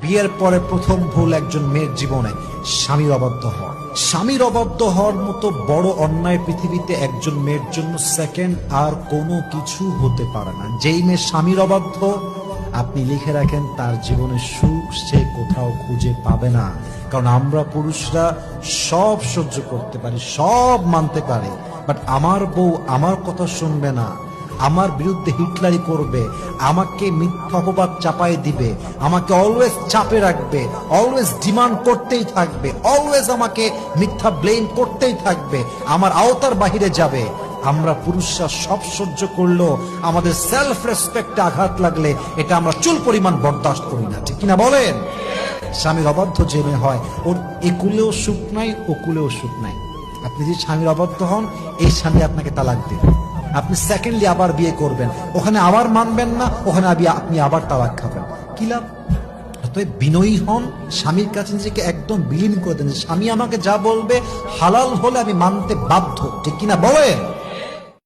বিয়ের পরে প্রথম ভুল একজন মেয়ের জীবনে স্বামীর অবাধ্য হওয়া। স্বামীর অবাধ্য হওয়ার মতো বড় অন্যায় পৃথিবীতে একজন মেয়ের জন্য সেকেন্ড আর কোনো কিছু হতে পারে না। যেই মেয়ে স্বামীর অবাধ্য, আপনি লিখে রাখেন তার জীবনে সুখ সে কোথাও খুঁজে পাবে না। কারণ আমরা পুরুষরা সব সহ্য করতে পারি, সব মানতে পারি, বাট আমার বউ আমার কথা শুনবে না, আমার বিরুদ্ধে হিটলারি করবে, আমাকে মিথ্যা অপবাদ চাপাই দিবে, আমাকে অলওয়েজ চাপে রাখবে, অলওয়েজ ডিমান্ড করতেই থাকবে, অলওয়েজ আমাকে মিথ্যা ব্লেম করতেই থাকবে, আমার আওতার বাহিরে যাবে। আমরা পুরুষরা সব সহ্য করলেও আমাদের সেলফ রেসপেক্টে আঘাত লাগলে এটা আমরা চুল পরিমাণ বরদাস্ত করি না, ঠিক কিনা বলেন? স্বামীর অবাধ্য জেনে হয় ওর একুলেও সুখ নাই, ওকুলেও সুখ নাই। আপনি যদি স্বামীর অবাধ্য হন, এই স্বামী আপনাকে তালাক দেবে, আপনি সেকেন্ডলি আবার বিয়ে করবেন, ওখানে আবার মানবেন না, ওখানে আপনি আবার তালাক খাবেন, কি লাভ? অতএব বিনয়ী হন, স্বামীর কাছে নিজেকে একদম বিলীন করে দেন। স্বামী আমাকে যা বলবে হালাল হলে আমি মানতে বাধ্য, ঠিক কিনা বলেন?